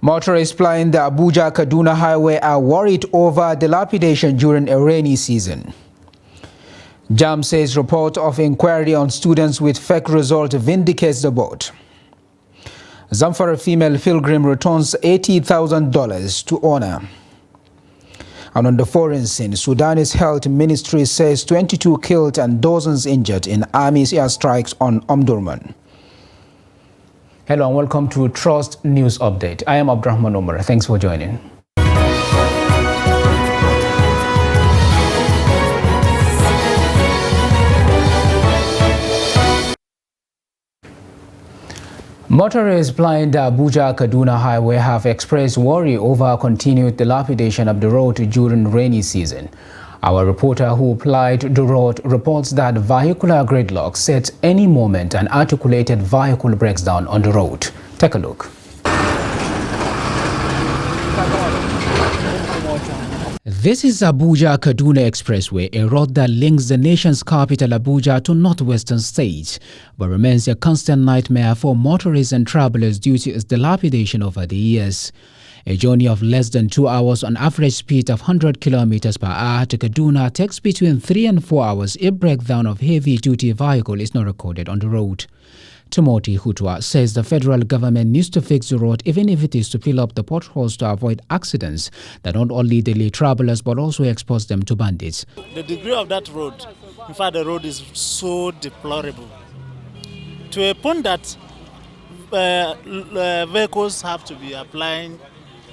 Motorists plying the Abuja-Kaduna highway are worried over dilapidation during a rainy season. JAMB says report of inquiry on students with fake result vindicates the board. Zamfara female pilgrim returns $80,000 to honor. And on the foreign scene, Sudanese health ministry says 22 killed and dozens injured in army's airstrikes on Omdurman. Hello and welcome to Trust News Update. I am Abdurrahman Omar. Thanks for joining. Motorists plying the Abuja-Kaduna highway have expressed worry over continued dilapidation of the road during rainy season. Our reporter who plied the road reports that vehicular gridlock sets any moment an articulated vehicle breaks down on the road. Take a look. This is Abuja-Kaduna Expressway, a road that links the nation's capital Abuja to northwestern states, but remains a constant nightmare for motorists and travelers due to its dilapidation over the years. A journey of less than 2 hours on average speed of 100 kilometers per hour to Kaduna takes between 3 and 4 hours if breakdown of heavy-duty vehicle is not recorded on the road. Timothy Hutwa says the federal government needs to fix the road even if it is to fill up the potholes to avoid accidents that not only delay travelers but also expose them to bandits. The degree of that road, in fact the road is so deplorable to a point that vehicles have to be applying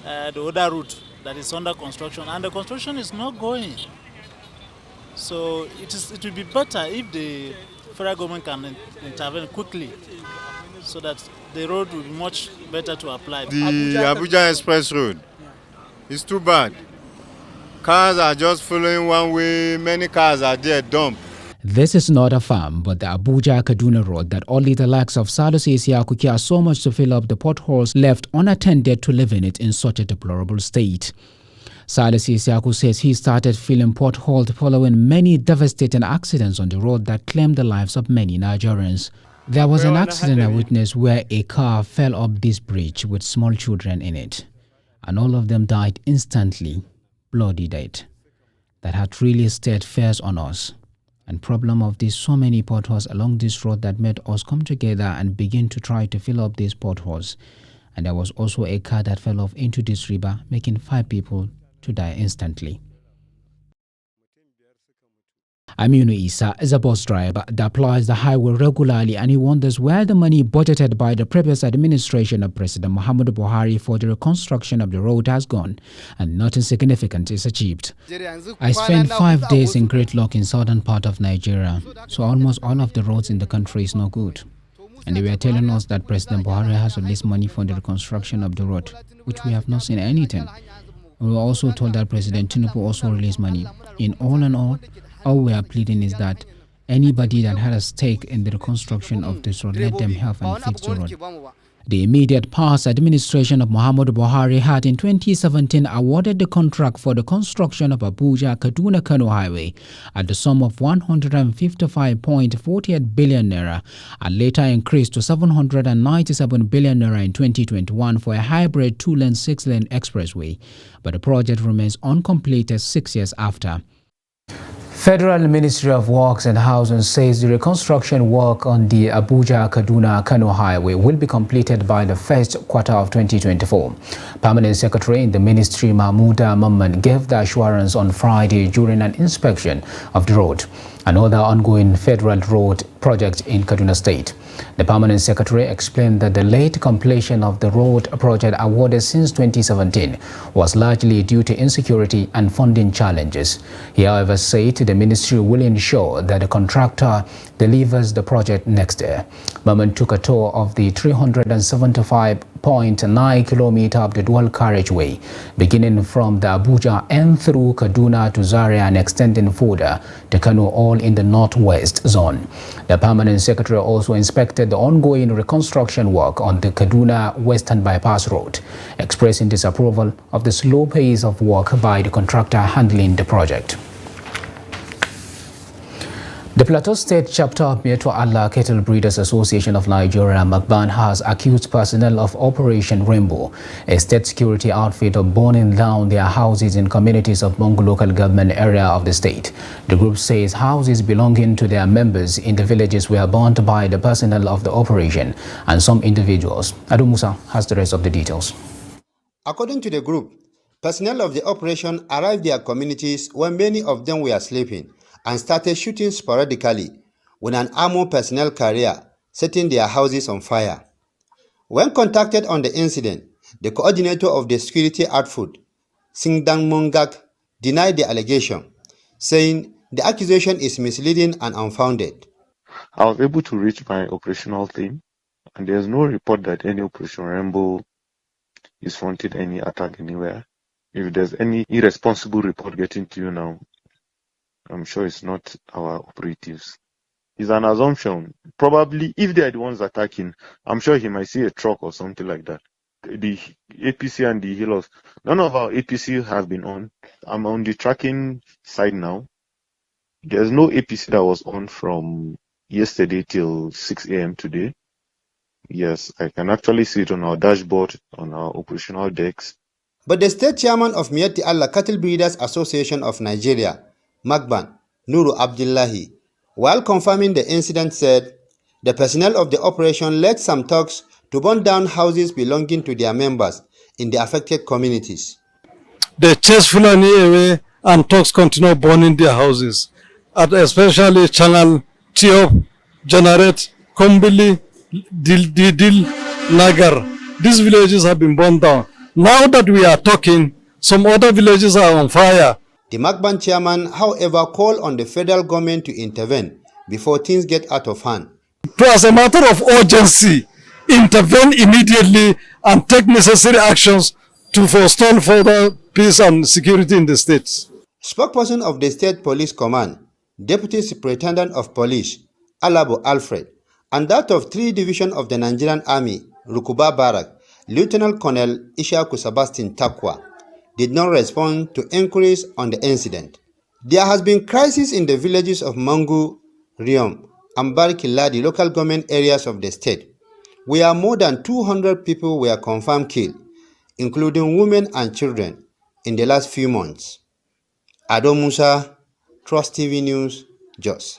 the other route that is under construction, and the construction is not going. So it will be better if the federal government can intervene quickly so that the road will be much better to apply. The Abuja Express Road is too bad. Cars are just following one way, many cars are there dumped. This is not a farm, but the Abuja-Kaduna road that only the likes of Salisu Isiaku care so much to fill up the potholes left unattended to live in it in such a deplorable state. Salisu Isiaku says he started feeling potholed following many devastating accidents on the road that claimed the lives of many Nigerians. There was an accident I witnessed where a car fell up this bridge with small children in it, and all of them died instantly, bloody dead. That had really stayed fierce on us. And problem of these so many potholes along this road that made us come together and begin to try to fill up these potholes. And there was also a car that fell off into this river, making 5 people to die instantly. Aminu Isa is a bus driver that plies the highway regularly, and he wonders where the money budgeted by the previous administration of President Muhammadu Buhari for the reconstruction of the road has gone, and nothing significant is achieved. I spent 5 days in gridlock in southern part of Nigeria, so almost all of the roads in the country is no good. And they were telling us that President Buhari has released money for the reconstruction of the road, which we have not seen anything. We were also told that President Tinubu also released money. In all we are pleading is that anybody that had a stake in the reconstruction of this road, let them help and fix the road. The immediate past administration of Muhammadu Buhari had in 2017 awarded the contract for the construction of Abuja-Kaduna-Kano Highway at the sum of 155.48 billion naira, and later increased to 797 billion naira in 2021 for a hybrid 2-lane 6-lane expressway, but the project remains uncompleted 6 years after. Federal Ministry of Works and Housing says the reconstruction work on the Abuja-Kaduna-Kano Highway will be completed by the first quarter of 2024. Permanent Secretary in the Ministry, Mahmouda Mamman, gave the assurance on Friday during an inspection of the road, another ongoing federal road project in Kaduna State. The Permanent Secretary explained that the late completion of the road project awarded since 2017 was largely due to insecurity and funding challenges. He, however, said the ministry will ensure that the contractor delivers the project next year. Maman took a tour of the 375.9 kilometer of the dual carriageway, beginning from the Abuja and through Kaduna to Zaria and extending further to Kano, all in the northwest zone. The Permanent Secretary also inspected the ongoing reconstruction work on the Kaduna Western Bypass Road, expressing disapproval of the slow pace of work by the contractor handling the project. The Plateau State chapter of Mieto Allah Cattle Breeders Association of Nigeria, MACBAN, has accused personnel of Operation Rainbow, a state security outfit, of burning down their houses in communities of Mongu local government area of the state. The group says houses belonging to their members in the villages were burnt by the personnel of the operation and some individuals. Adu Musa has the rest of the details. According to the group, personnel of the operation arrived their communities when many of them were sleeping and started shooting sporadically with an armored personnel carrier, setting their houses on fire. When contacted on the incident, the coordinator of the security outfit, Singdang Mongak, denied the allegation, saying the accusation is misleading and unfounded. I was able to reach my operational team, and there's no report that any Operation Rainbow is fronting any attack anywhere. If there's any irresponsible report getting to you now, I'm sure it's not our operatives. It's an assumption. Probably, if they are the ones attacking, I'm sure he might see a truck or something like that. The APC and the healers, none of our APC has been on. I'm on the tracking side now. There's no APC that was on from yesterday till 6 a.m. today. Yes, I can actually see it on our dashboard, on our operational decks. But the state chairman of Miyetti Allah Cattle Breeders Association of Nigeria, MACBAN, Nuru Abdullahi, while confirming the incident, said the personnel of the operation led some thugs to burn down houses belonging to their members in the affected communities. They chase Fulani away and thugs continue burning their houses, at especially Channel, Tiop, Generate, Kombili, Dil, Nagar. These villages have been burned down. Now that we are talking, some other villages are on fire. The MACBAN chairman, however, called on the federal government to intervene before things get out of hand. As a matter of urgency, intervene immediately and take necessary actions to forestall further peace and security in the states. Spokesperson of the State Police Command, Deputy Superintendent of Police, Alabo Alfred, and that of 3 Division of the Nigerian Army, Rukuba Barak, Lieutenant Colonel Ishaku Sebastian Takwa, did not respond to inquiries on the incident. There has been crisis in the villages of Mangu, Riom, and Barkila, the local government areas of the state, where more than 200 people were confirmed killed, including women and children, in the last few months. Ado Musa, Trust TV News, Jos.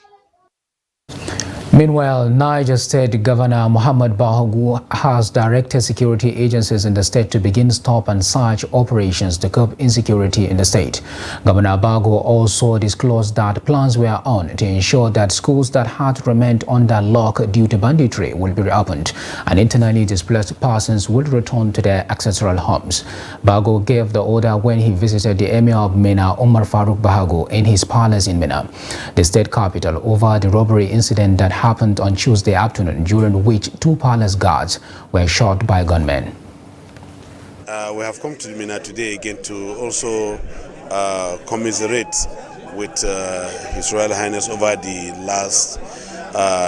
Meanwhile, Niger State Governor Muhammad Bahagu has directed security agencies in the state to begin stop and search operations to curb insecurity in the state. Governor Bahagu also disclosed that plans were on to ensure that schools that had remained under lock due to banditry will be reopened and internally displaced persons will return to their ancestral homes. Bahagu gave the order when he visited the Emir of Minna, Umar Faruk Bahagu, in his palace in Minna, the state capital, over the robbery incident that happened on Tuesday afternoon, during which 2 palace guards were shot by gunmen. We have come to Minna today again to also commiserate with His Royal Highness over the last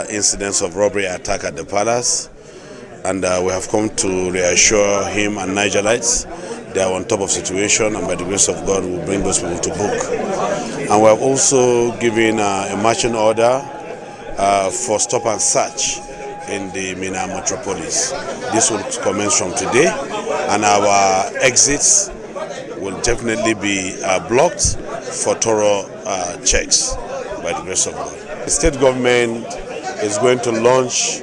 incidents of robbery attack at the palace, and we have come to reassure him and Nigerites they are on top of situation, and by the grace of God we will bring those people to book. And we have also given a marching order for stop and search in the Minna metropolis. This will commence from today, and our exits will definitely be blocked for thorough checks by the grace of God. The state government is going to launch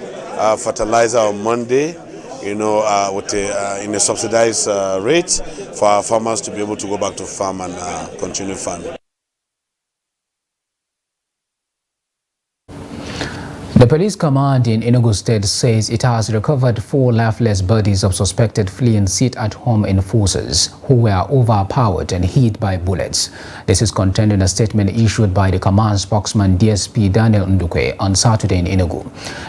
fertilizer on Monday, with in a subsidized rate for our farmers to be able to go back to farm and continue farming. The police command in Enugu State says it has recovered 4 lifeless bodies of suspected fleeing sit-at-home enforcers who were overpowered and hit by bullets. This is contained in a statement issued by the command spokesman DSP Daniel Ndukwe on Saturday in Enugu.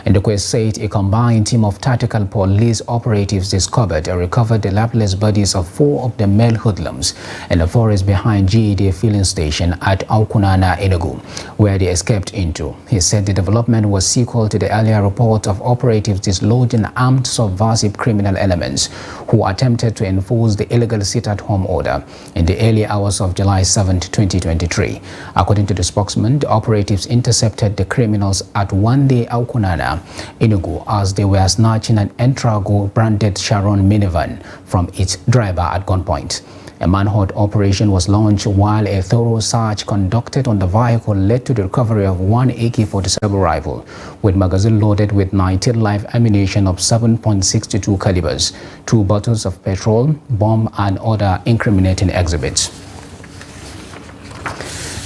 Ndukwe said a combined team of tactical police operatives discovered and recovered the lifeless bodies of 4 of the male hoodlums in the forest behind GED filling station at Aukunana, Enugu, where they escaped into. He said the development was sequel to the earlier report of operatives dislodging armed subversive criminal elements who attempted to enforce the illegal sit-at-home order in the early hours of July 7, 2023. According to the spokesman, the operatives intercepted the criminals at Wande Aukunana, Enugu, as they were snatching an Entrago-branded Sharon minivan from its driver at gunpoint. A manhunt operation was launched while a thorough search conducted on the vehicle led to the recovery of one AK-47 rifle with magazine loaded with 19 live ammunition of 7.62 calibers, 2 bottles of petrol, bomb and other incriminating exhibits.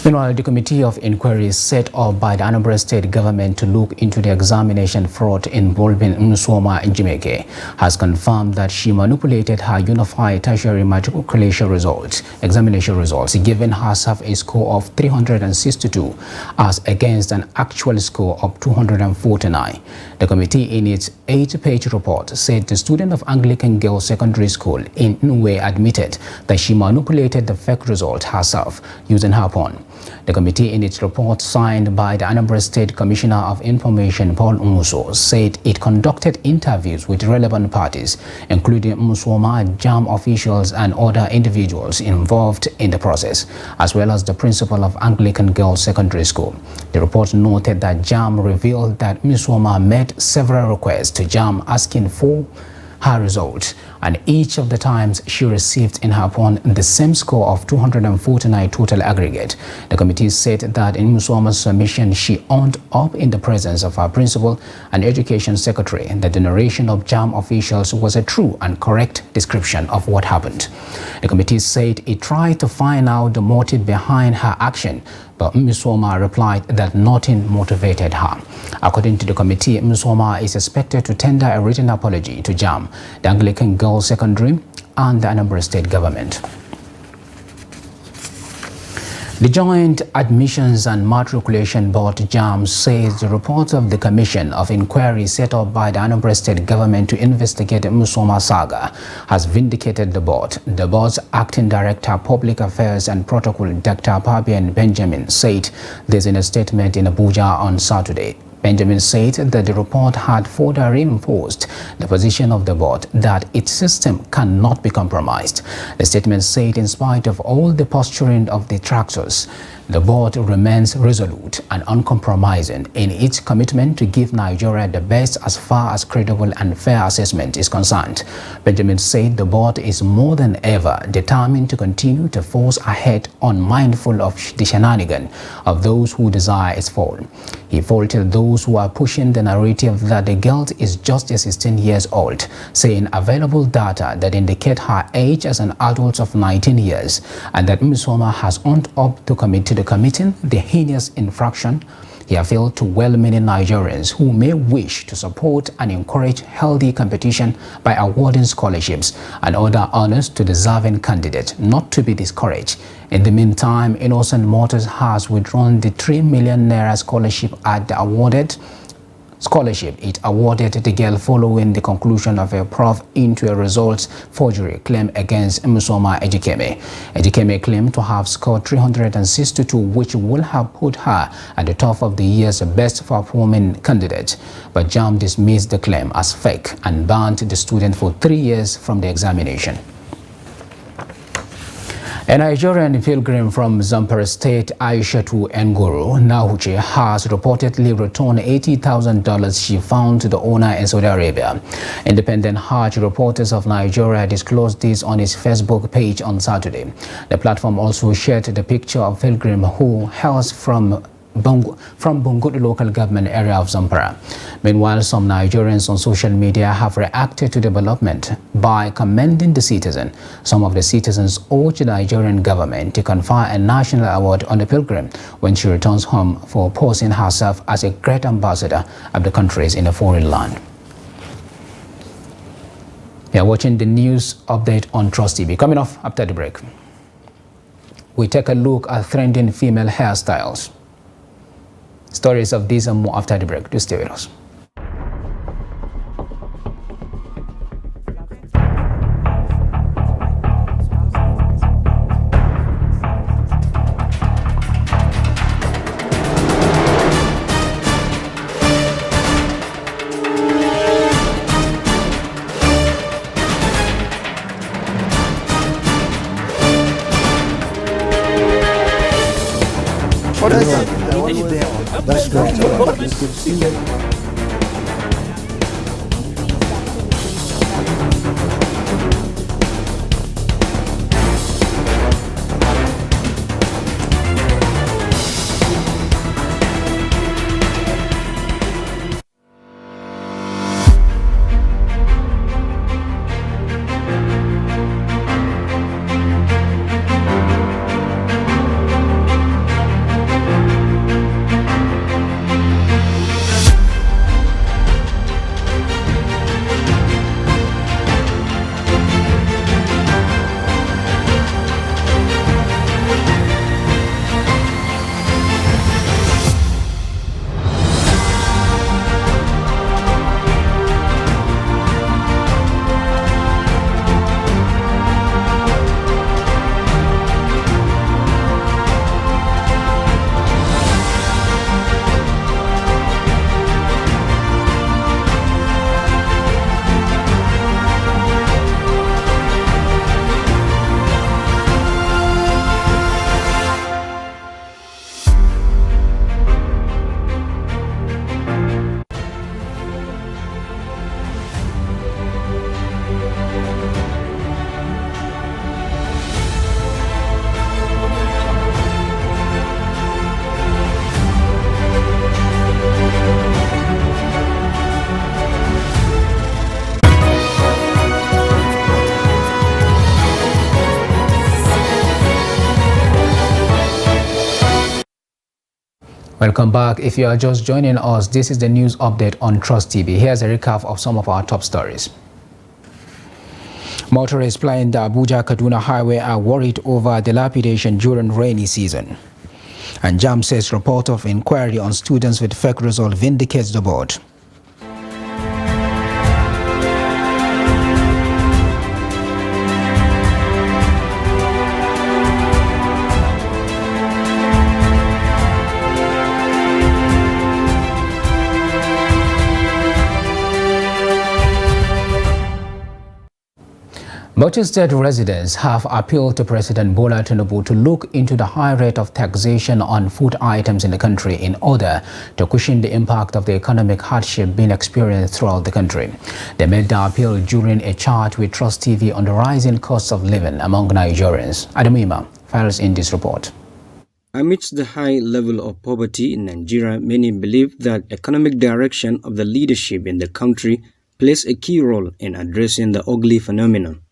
Meanwhile, the Committee of Inquiry set up by the Anambra State government to look into the examination fraud involving Nsooma Njimeke has confirmed that she manipulated her unified tertiary matriculation examination results, giving herself a score of 362 as against an actual score of 249. The committee, in its 8-page report, said the student of Anglican Girls Secondary School in Nwe admitted that she manipulated the fake result herself using her phone. The committee, in its report signed by the Anambra State Commissioner of Information, Paul Umuso, said it conducted interviews with relevant parties, including Nsooma, JAM officials and other individuals involved in the process, as well as the principal of Anglican Girls Secondary School. The report noted that JAM revealed that Nsooma made several requests to JAM asking for her results, and each of the times she received in her phone the same score of 249 total aggregate. The committee said that in Nsooma's submission, she owned up in the presence of her principal and education secretary that the narration of JAM officials was a true and correct description of what happened. The committee said it tried to find out the motive behind her action, but Nsooma replied that nothing motivated her. According to the committee, Nsooma is expected to tender a written apology to JAM, the Anglican Girls Secondary, and the Anambra State government. The Joint Admissions and Matriculation Board, JAM, says the report of the Commission of Inquiry set up by the Anambra State government to investigate the Nsooma saga has vindicated the board. The board's acting director, Public Affairs and Protocol, Dr. Pabian Benjamin, said this in a statement in Abuja on Saturday. Benjamin said that the report had further reinforced the position of the board that its system cannot be compromised. The statement said in spite of all the posturing of detractors, the board remains resolute and uncompromising in its commitment to give Nigeria the best as far as credible and fair assessment is concerned. Benjamin said the board is more than ever determined to continue to force ahead, unmindful of the shenanigans of those who desire its fall. He faulted those who are pushing the narrative that the girl is just 16 years old, saying available data that indicate her age as an adult of 19 years and that Nsooma has owned up to committing the heinous infraction. He appealed to well-meaning Nigerians who may wish to support and encourage healthy competition by awarding scholarships and other honors to deserving candidates not to be discouraged. In the meantime, Innocent Motors has withdrawn the 3 million naira scholarship it awarded the girl following the conclusion of a probe into a results forgery claim against Nsooma Ejikeme. Ejikeme claimed to have scored 362, which would have put her at the top of the year's best performing candidate. But JAM dismissed the claim as fake and banned the student for 3 years from the examination. A Nigerian pilgrim from Zamfara State, Aishatu Nguru Nahuchi, has reportedly returned $80,000 she found to the owner in Saudi Arabia. Independent Hajj Reporters of Nigeria disclosed this on its Facebook page on Saturday. The platform also shared the picture of pilgrim who hails from Bungut local government area of Zamfara. Meanwhile, some Nigerians on social media have reacted to the development by commending the citizen. Some of the citizens urge the Nigerian government to confer a national award on the pilgrim when she returns home for posing herself as a great ambassador of the countries in a foreign land. You are watching the news update on Trust TV. Coming off after the break, we take a look at trending female hairstyles. Stories of these and more after the break. Do stay with us. That's great. Welcome back. If you are just joining us, this is the news update on Trust TV. Here's a recap of some of our top stories. Motorists plying the Abuja-Kaduna highway are worried over dilapidation during rainy season. And JAMB says report of inquiry on students with fake result vindicates the board. Bauchi State residents have appealed to President Bola Tinubu to look into the high rate of taxation on food items in the country in order to cushion the impact of the economic hardship being experienced throughout the country. They made the appeal during a chat with Trust TV on the rising cost of living among Nigerians. Adamima files in this report. Amidst the high level of poverty in Nigeria, many believe that economic direction of the leadership in the country plays a key role in addressing the ugly phenomenon.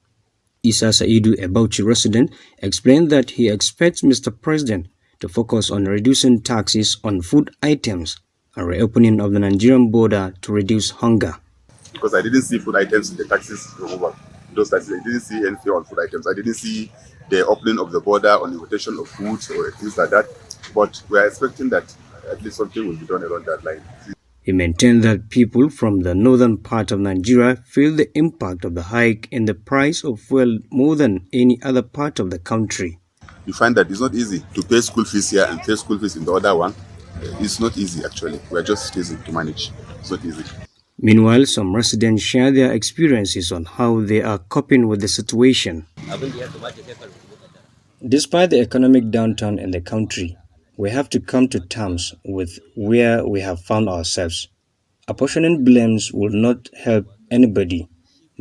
Isa Saidu, a Bauchi resident, explained that he expects Mr. President to focus on reducing taxes on food items and reopening of the Nigerian border to reduce hunger. Because I didn't see food items in the taxes removal. Those taxes, I didn't see anything on food items. I didn't see the opening of the border on importation of foods or things like that. But we are expecting that at least something will be done along that line. He maintained that people from the northern part of Nigeria feel the impact of the hike in the price of fuel more than any other part of the country. You find that it's not easy to pay school fees here and pay school fees in the other one. It's not easy actually. We are just easy to manage. It's not easy. Meanwhile, some residents share their experiences on how they are coping with the situation. Despite the economic downturn in the country, we have to come to terms with where we have found ourselves. Apportioning blames will not help anybody.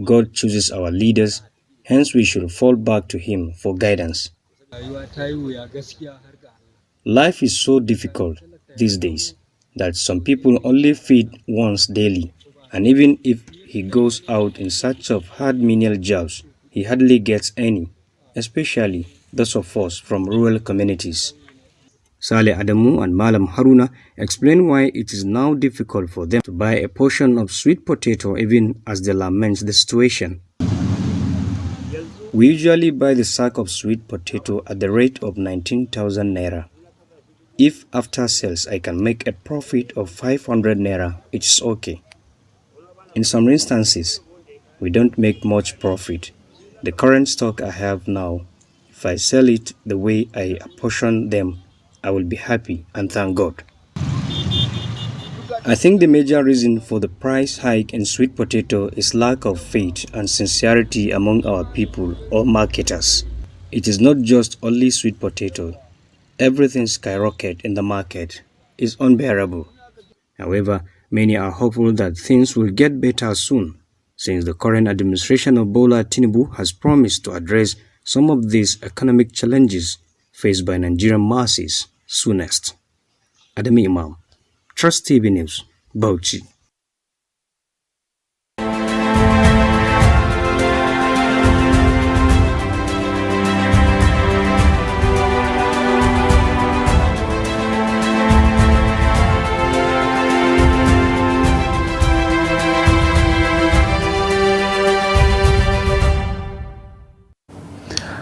God chooses our leaders, hence we should fall back to Him for guidance. Life is so difficult these days that some people only feed once daily, and even if he goes out in search of hard menial jobs, he hardly gets any, especially those of us from rural communities. Saleh Adamu and Malam Haruna explain why it is now difficult for them to buy a portion of sweet potato even as they lament the situation. We usually buy the sack of sweet potato at the rate of 19,000 naira. If after sales I can make a profit of 500 naira, it's okay. In some instances, we don't make much profit. The current stock I have now, if I sell it the way I apportion them, I will be happy and thank God. I think the major reason for the price hike in sweet potato is lack of faith and sincerity among our people or marketers. It is not just only sweet potato. everything skyrocket in the market is unbearable. However, many are hopeful that things will get better soon, since the current administration of Bola Tinubu has promised to address some of these economic challenges faced by Nigerian masses soonest. Adami Imam, Trust TV News, Bauchi.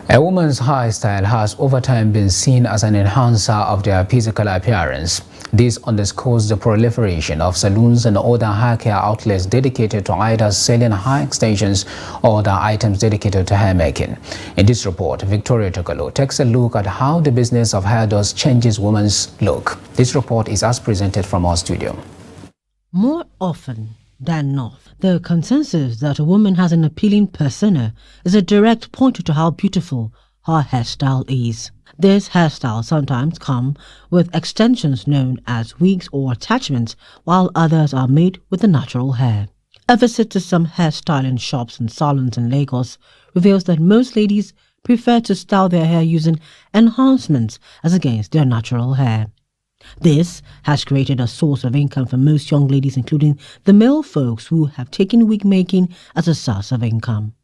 A woman's hairstyle has over time been seen as an enhancer of their physical appearance. This underscores the proliferation of salons and other hair care outlets dedicated to either selling hair extensions or other items dedicated to hair making. In this report, Victoria Tokolo takes a look at how the business of hairdos changes women's look. This report is as presented from our studio. More often than not, the consensus that a woman has an appealing persona is a direct pointer to how beautiful her hairstyle is. This hairstyle sometimes come with extensions known as wigs or attachments, while others are made with the natural hair. A visit to some hairstyling shops and salons in Lagos reveals that most ladies prefer to style their hair using enhancements as against their natural hair. This has created a source of income for most young ladies, including the male folks who have taken wig making as a source of income.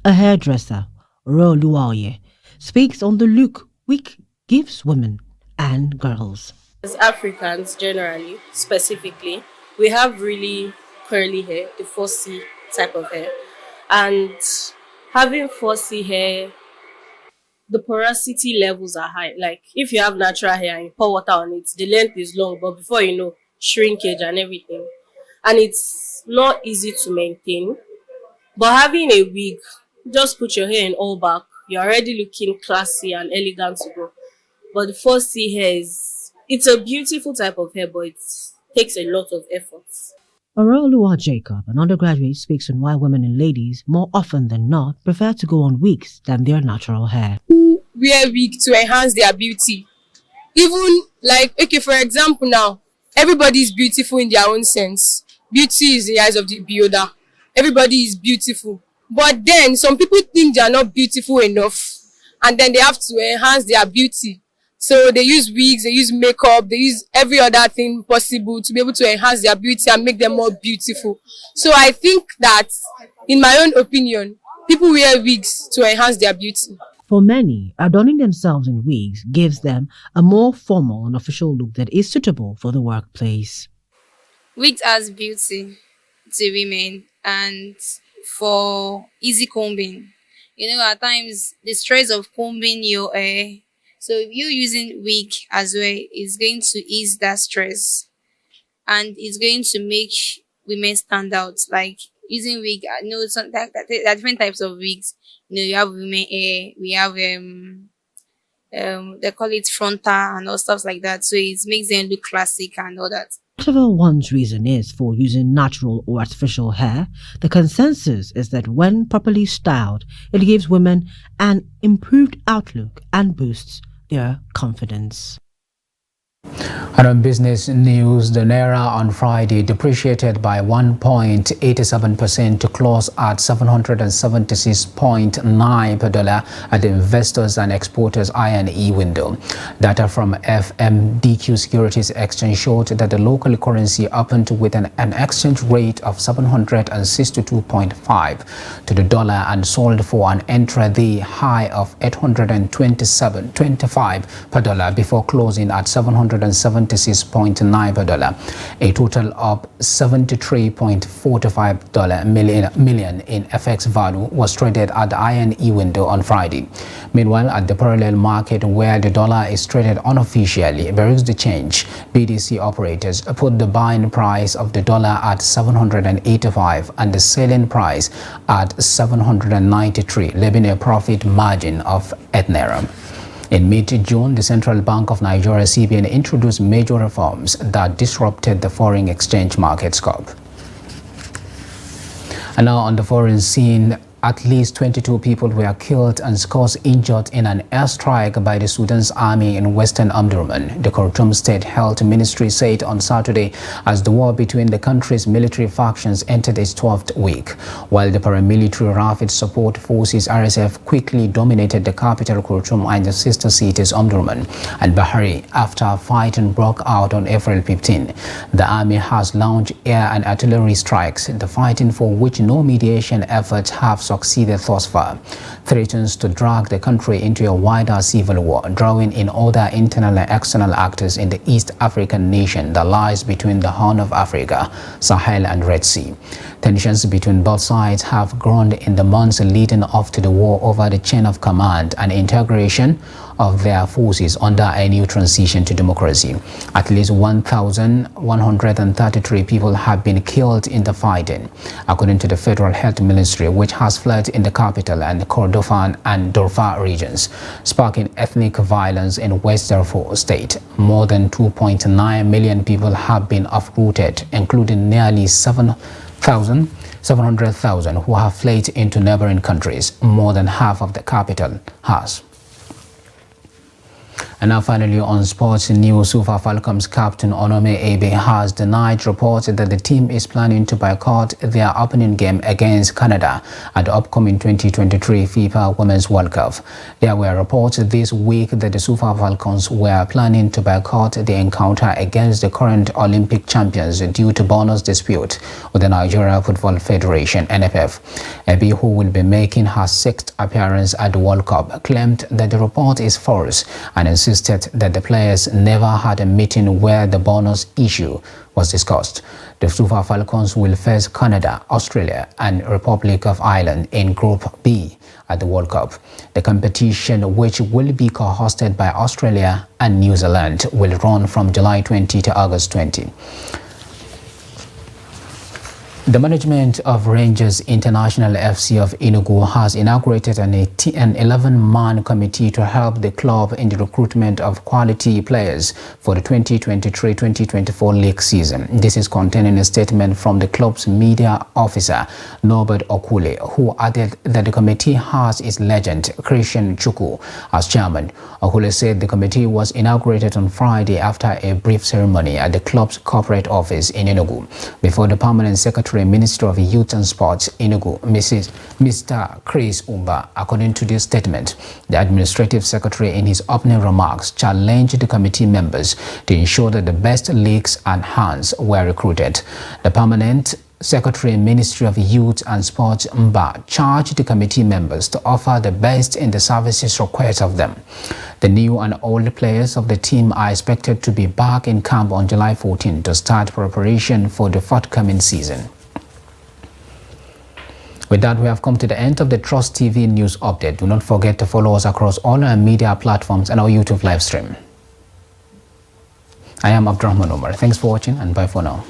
A hairdresser, Oluwaye, speaks on the look wig gives women and girls. As Africans generally, specifically, we have really curly hair, the 4C type of hair. And having 4C hair, the porosity levels are high. Like if you have natural hair and you pour water on it, the length is long, but before you know, shrinkage and everything. And it's not easy to maintain. But having a wig, just put your hair in all back, you're already looking classy and elegant to go. But the 4C hair it's a beautiful type of hair, but it takes a lot of effort. Oluwa Jacob, an undergraduate, speaks on why women and ladies, more often than not, prefer to go on wigs than their natural hair. Wear wig to enhance their beauty. Even like, okay, for example now, everybody is beautiful in their own sense. Beauty is the eyes of the beholder. Everybody is beautiful. But then some people think they are not beautiful enough, and then they have to enhance their beauty. So they use wigs, they use makeup, they use every other thing possible to be able to enhance their beauty and make them more beautiful. So I think that, in my own opinion, people wear wigs to enhance their beauty. For many, adorning themselves in wigs gives them a more formal and official look that is suitable for the workplace. Wigs as beauty to women and for easy combing. You know, at times the stress of combing your hair. So if you're using wig as well, it's going to ease that stress and it's going to make women stand out. Like using wig, you know, there are different types of wigs. You know, you have women hair, we have they call it frontal and all stuff like that. So it makes them look classic and all that. Whatever one's reason is for using natural or artificial hair, the consensus is that when properly styled, it gives women an improved outlook and boosts their confidence. And on business news, the Naira on Friday depreciated by 1.87% to close at 776.9 per dollar at the investors and exporters I&E window. Data from FMDQ Securities Exchange showed that the local currency opened with an exchange rate of 762.5 to the dollar and sold for an intraday high of 827.25 per dollar before closing at 776.9 per dollar. A total of $73.45 million in FX value was traded at the I&E window on Friday. Meanwhile, at the parallel market where the dollar is traded unofficially, varies the change. BDC operators put the buying price of the dollar at 785 and the selling price at 793, leaving a profit margin of 8 naira. In mid-June, the Central Bank of Nigeria, CBN, introduced major reforms that disrupted the foreign exchange market scope. And now on the foreign scene, at least 22 people were killed and scores injured in an airstrike by the Sudan's army in western Omdurman, the Khartoum State Health Ministry said on Saturday, as the war between the country's military factions entered its 12th week. While the paramilitary Rapid Support Forces RSF quickly dominated the capital Khartoum and the sister cities Omdurman and Bahari after fighting broke out on April 15. The army has launched air and artillery strikes, the fighting for which no mediation efforts have succeeded thus far, threatens to drag the country into a wider civil war, drawing in other internal and external actors in the East African nation that lies between the Horn of Africa, Sahel and Red Sea. Tensions between both sides have grown in the months leading up to the war over the chain of command and integration of their forces under a new transition to democracy. At least 1,133 people have been killed in the fighting, according to the Federal Health Ministry, which has fled in the capital and Kordofan and Darfur regions, sparking ethnic violence in West Darfur state. More than 2.9 million people have been uprooted, including nearly 700,000 who have fled into neighboring countries. More than half of the capital has. And now finally on sports news, Super Falcons captain Onome Ebe has denied reports that the team is planning to boycott their opening game against Canada at the upcoming 2023 FIFA Women's World Cup. There were reports this week that the Super Falcons were planning to boycott the encounter against the current Olympic champions due to bonus dispute with the Nigeria Football Federation, NFF. Ebe, who will be making her 6th appearance at the World Cup, claimed that the report is false and insisted that the players never had a meeting where the bonus issue was discussed. The Super Falcons will face Canada, Australia and Republic of Ireland in Group B at the World Cup. The competition, which will be co-hosted by Australia and New Zealand, will run from July 20 to August 20. The management of Rangers International FC of Enugu has inaugurated an 11-man committee to help the club in the recruitment of quality players for the 2023-2024 league season. This is contained in a statement from the club's media officer, Norbert Okule, who added that the committee has its legend, Christian Chukwu, as chairman. Okule said the committee was inaugurated on Friday after a brief ceremony at the club's corporate office in Enugu. Before the permanent secretary, Minister of Youth and Sports, Enugu, Mr. Chris Umba. According to this statement, the administrative secretary in his opening remarks challenged the committee members to ensure that the best leagues and hands were recruited. The permanent Secretary, Ministry of Youth and Sports, Mba, charged the committee members to offer the best in the services required of them. The new and old players of the team are expected to be back in camp on July 14 to start preparation for the forthcoming season. With that, we have come to the end of the Trust TV News Update. Do not forget to follow us across all our media platforms and our YouTube live stream. I am Abdurrahman Omar. Thanks for watching and bye for now.